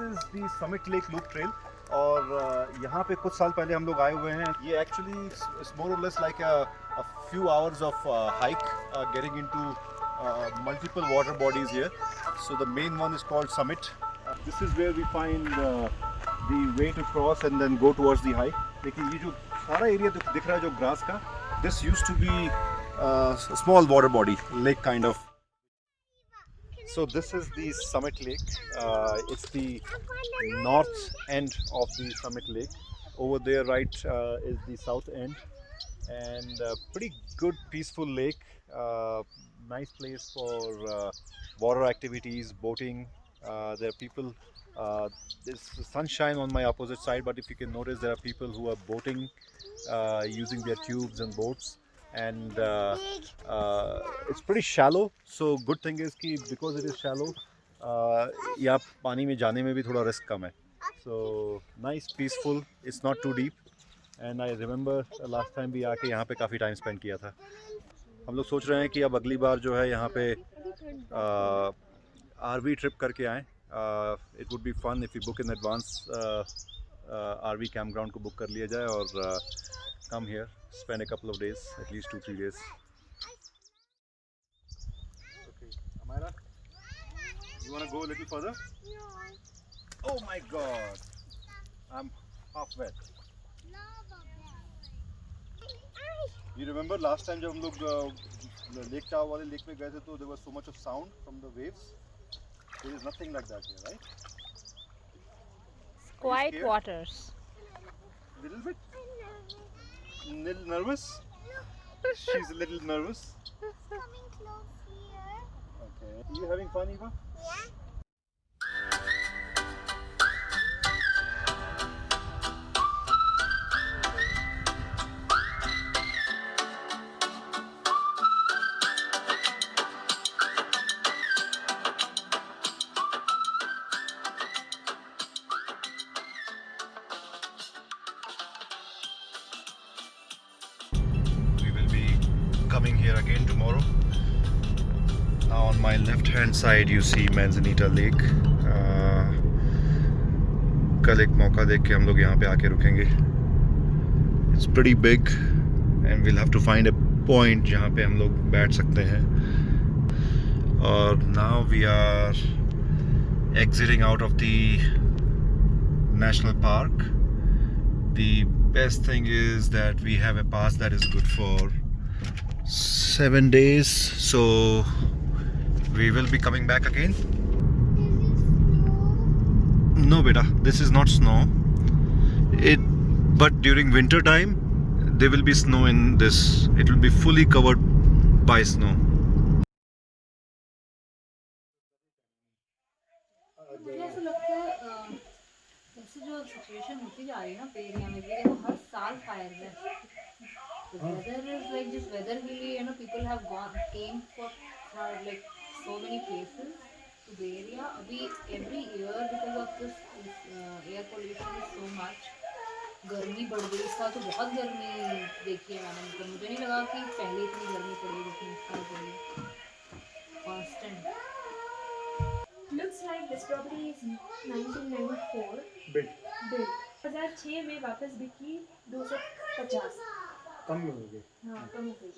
is the Summit Lake Loop Trail. और यहाँ पे कुछ साल पहले हम लोग आए हुए हैं. ये actually is more or less like a few hours of hike getting into multiple water bodies here. So the main one is called Summit. This is where we find the way to cross and then go towards the hike. देखिए ये जो सारा area दिख रहा है जो grass का, this used to be a small water body, lake kind of. So this is the Summit Lake. It's the north end of the Summit Lake. Over there, right, is the south end, and pretty good, peaceful lake. Nice place for water activities, boating. There are people. There's sunshine on my opposite side, but if you can notice, there are people who are boating using their tubes and boats. And it's pretty shallow, so good thing is कि because it is shallow यहाँ पानी में जाने में भी थोड़ा risk कम है. So nice, peaceful, it's not too deep, and I remember last time भी आके यहाँ पे काफ़ी टाइम स्पेंड किया था. हम लोग सोच रहे हैं कि अब अगली बार जो है यहाँ पे RV ट्रिप करके आएँ. It would be fun if we book in advance. RV campground को बुक कर लिया जाए और come here, spend a couple of days, at least 2-3 days. Okay, Amira, you want to go a little further? Oh my God, I'm half wet. You remember last time जब हम लोग lake चाव वाले lake में गए थे तो there was so much of sound from the waves. There is nothing like that here, right? Quiet waters. Little bit. Little nervous? She's a little nervous. It's coming close here. Okay. Are you having fun, Eva? Yeah. We will be coming here again tomorrow. Now on my left hand side you see Manzanita Lake. कल एक मौका देख के हम लोग यहाँ पे आके रुकेंगे. It's pretty big and we'll have to find a point जहाँ पे हम लोग बैठ सकते हैं. और now we are exiting out of the national park. The best thing is that we have a pass that is good for 7 days, so we will be coming back again. No beta, this is not snow. But during winter time there will be snow in this. It will be fully covered by snow. मुझे ऐसा लगता है ऐसे जो situation होती जा रही है ना पे एरिया में भी देखो हर साल फायर है. The weather is like just weather के लिए people have came for like so many places to the area. अभी every year because of this air pollution is so much. गर्मी बढ़ गई. इस साल तो बहुत गर्मी देखी है मैंने. मतलब मुझे नहीं लगा कि पहले इतनी गर्मी पड़ी जितनी इस साल पड़ी. Constant. Looks like this property is 1994 bit built. 2006 में वापस बिकी 250. कम हो गए. हाँ कम हो गई.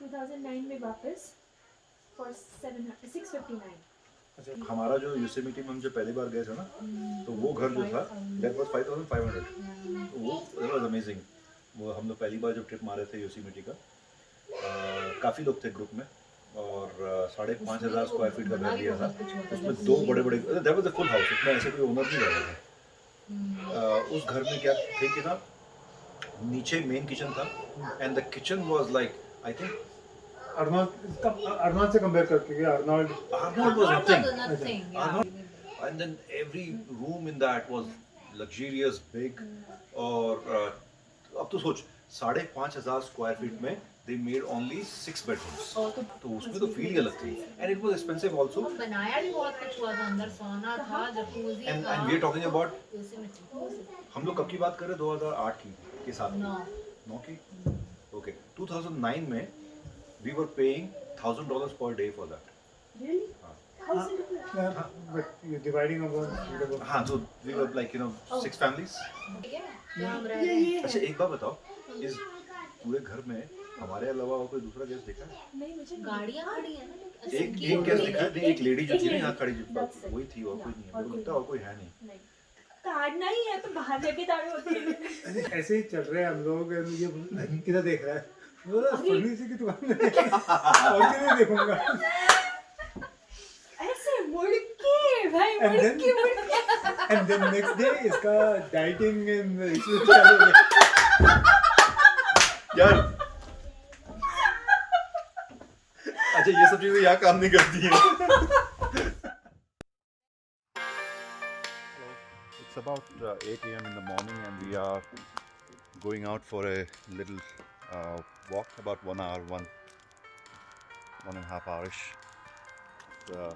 2009 में वापस for 659. अच्छा, हमारा जो योसेमिटी में हम जो पहली बार गए थे ना, तो वो घर जो था that was 5,500. तो वो that was amazing. वो हम लोग पहली बार जब ट्रिप मारे थे योसेमिटी का, काफ़ी लोग थे ग्रुप में और 5,500 स्क्वायर फीट का घर लिया था. उसमें दो बड़े बड़े that was a full house. उसमें ऐसे कोई ओनर नहीं रह रहे थे. उस घर में क्या थे कि ना नीचे मेन किचन था and the kitchen was like I think Arnold से कंपेयर करके Arnold was Nothing. and then every room in that was luxurious big. और अब तो सोच 5,500 स्क्वायर फीट में they made only 6 bedrooms. तो उसमें तो फील ही अलग थी and it was expensive also. बनाया भी बहुत कुछ हुआ था. अंदर सोना था, जकूज़ी and था. we are talking about Yosemite. हम लोग कब की बात कर रहे हैं 2008 के साथ. 9 की. Okay, 2009 में we were paying $1,000 per day for that. Really? But you're dividing about हाँ, so we were like 6 families. जहाँ हम रह रहे हैं अच्छा एक बात बताओ, इस पूरे घर में हमारे अलावा और कोई दूसरा गेस्ट देखा है? नहीं मुझे गाड़ियाँ खड़ी हैं ना एक गेस्ट दिखा है, नहीं, एक लेडी जो थी ना यहाँ खड़ी, वही थी और कोई नहीं है, मुझे लगता है और कोई है नहीं। नहीं ताड़ना ही है तो बाहर जाके ताड़े होते हैं। ऐसे ही चल रहे हैं हम लोग। ये किधर देख रहा है? बोला फर्नीचर की दुकान में और किधर देखूंगा? ऐसे मुड़ के भाई मुड़ And then- के And then next day इसका डाइटिंग इसमें चालू हो गया। यार अच्छा ये सब चीजें यहाँ काम नहीं करती हैं। It's about 8 a.m. in the morning and we are going out for a little walk, about 1 hour, one and a half hourish. The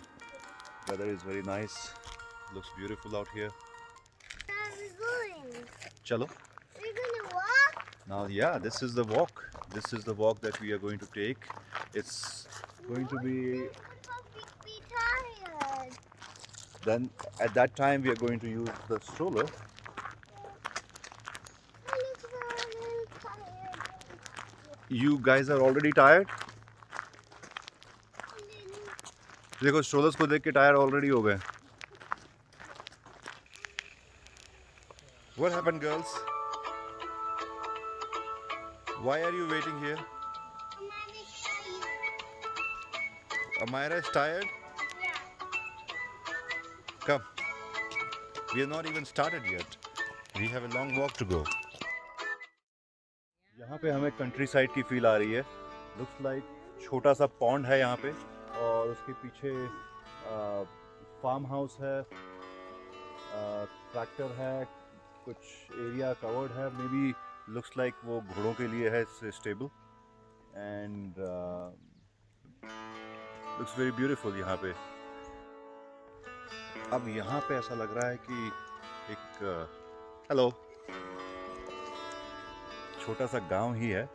weather is very nice, looks beautiful out here. Where are we going? Chalo. We're gonna walk? Now, yeah, this is the walk. This is the walk that we are going to take. It's going to be. Be tired. Then, at that time, we are going to use the stroller. I look very tired. You guys are already tired. And then देखो स्ट्रोलर्स को देख के tyre already हो गए. What happened, girls? Why are you waiting here? Amira is tired. Come. We have not even started yet. We have a long walk to go. यहाँ पे हमें country side की फील आ रही है. Looks like छोटा सा पॉन्ड है यहाँ पे और उसके पीछे फार्म हाउस है, ट्रैक्टर है, कुछ एरिया कवर्ड है. मे बी लुक्स लाइक वो घोड़ों के लिए है stable and looks very beautiful यहाँ पे. अब यहाँ पे ऐसा लग रहा है कि एक हेलो छोटा सा गांव ही है.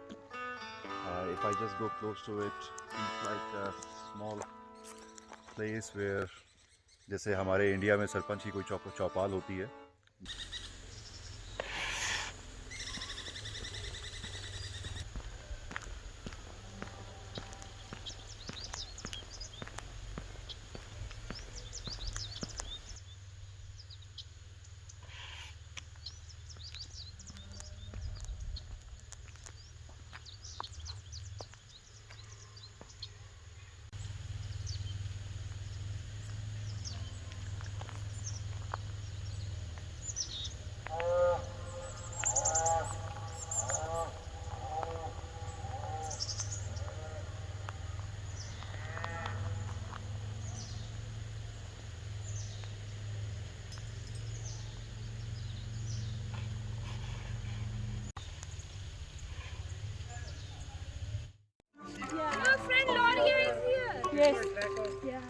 If I just go close to it, it's like a small place where जैसे हमारे इंडिया में सरपंच की कोई चौपाल होती है. Your friend Laurier is here. Yes. Yeah.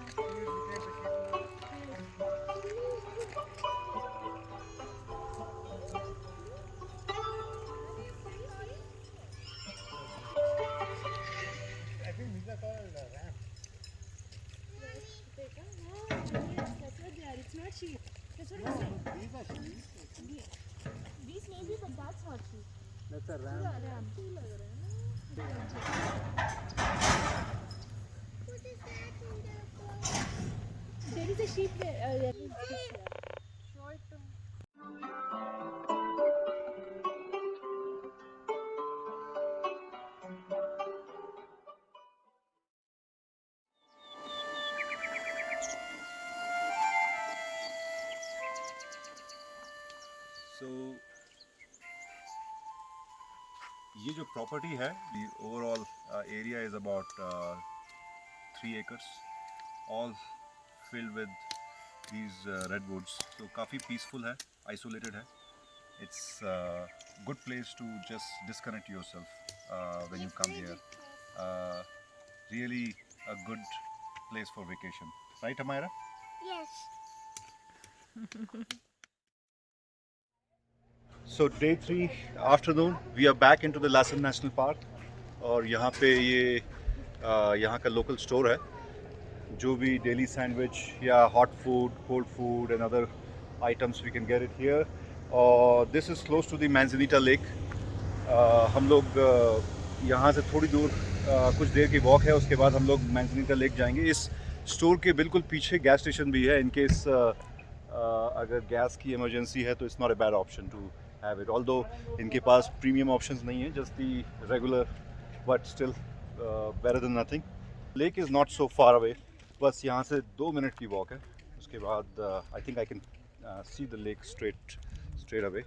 I think these are called ramps. That's what they are. It's not sheep. That's what I'm saying. These are sheep. These maybe, but that's not sheep. That's a ramp. what is that in the box? There is a sheep there. There is a sheep there. So ये जो property है, the overall area is about 3 acres, all filled with these redwoods. So काफ़ी peaceful है, isolated है. It's a good place to just disconnect yourself when you come here. Really a good place for vacation, right, Amira? Yes. So day 3 afternoon, we are back into the Lassen National Park और यहाँ पे ये यहाँ का local store है. जो भी deli sandwich या hot food, cold food and other items we can get it here. और this is close to the Manzanita lake. हम लोग यहाँ से थोड़ी दूर कुछ देर की वॉक है, उसके बाद हम लोग मैंजनीटा लेक जाएंगे. इस स्टोर के बिल्कुल पीछे गैस स्टेशन भी है. इनकेस अगर गैस की इमरजेंसी है तो it's not a bad option to have it. Although इनके पास प्रीमियम ऑप्शंस नहीं है, just the regular, but still better than nothing. Lake is not so far away. बस यहाँ से 2 मिनट की वॉक है. उसके बाद I think I can see the lake straight away.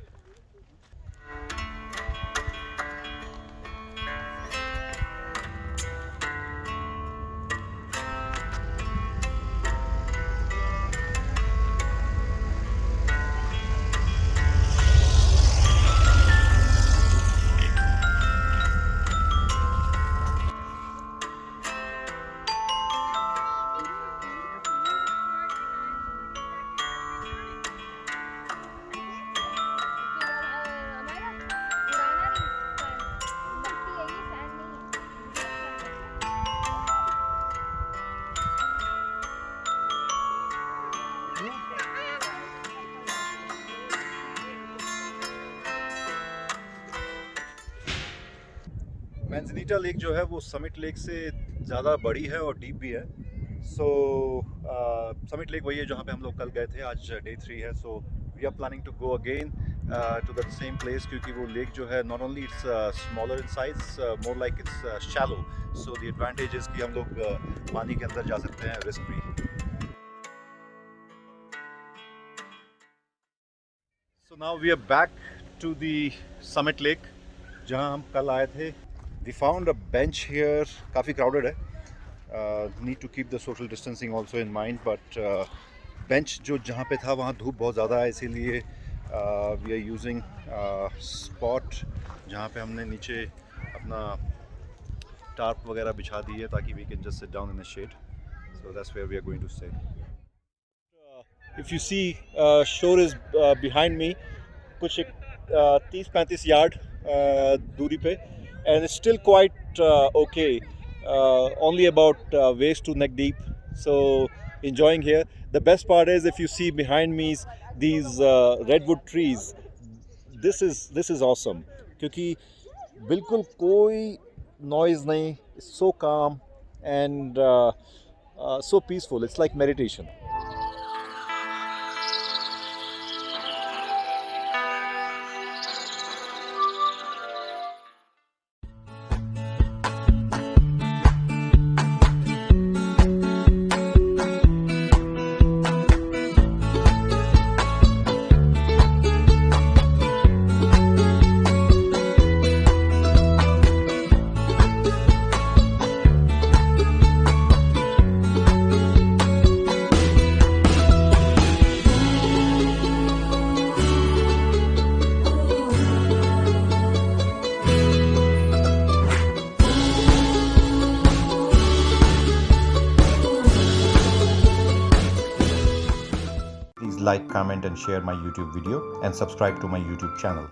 Manzanita lake जो है वो समिट लेक से ज़्यादा बड़ी है और डीप भी है. सो समिट लेक वही है जहाँ पे हम लोग कल गए थे. आज डे 3 है. So we are planning to go again to the same place, क्योंकि वो लेक जो है not only it's smaller in size, more like it's shallow. So the advantage is कि हम लोग पानी के अंदर जा सकते हैं risk free. So now we are back to the summit lake जहाँ हम कल आए थे. We found a bench here. काफ़ी crowded है. Need to keep the social distancing also in mind. But bench जो जहाँ पे था वहाँ धूप बहुत ज़्यादा है, इसीलिए we are using spot जहाँ पे हमने नीचे अपना tarp वगैरह बिछा दी है ताकि we can just sit down in the shade. So that's where we are going to stay. If you see, shore is behind me. कुछ 30-35 यार्ड दूरी पे. And it's still quite okay, only about waist to neck deep, so enjoying here. The best part is, if you see behind me these redwood trees, this is awesome, क्योंकि बिल्कुल कोई noise नहीं, it's so calm and so peaceful. It's like meditation. Like, comment and share my YouTube video and subscribe to my YouTube channel.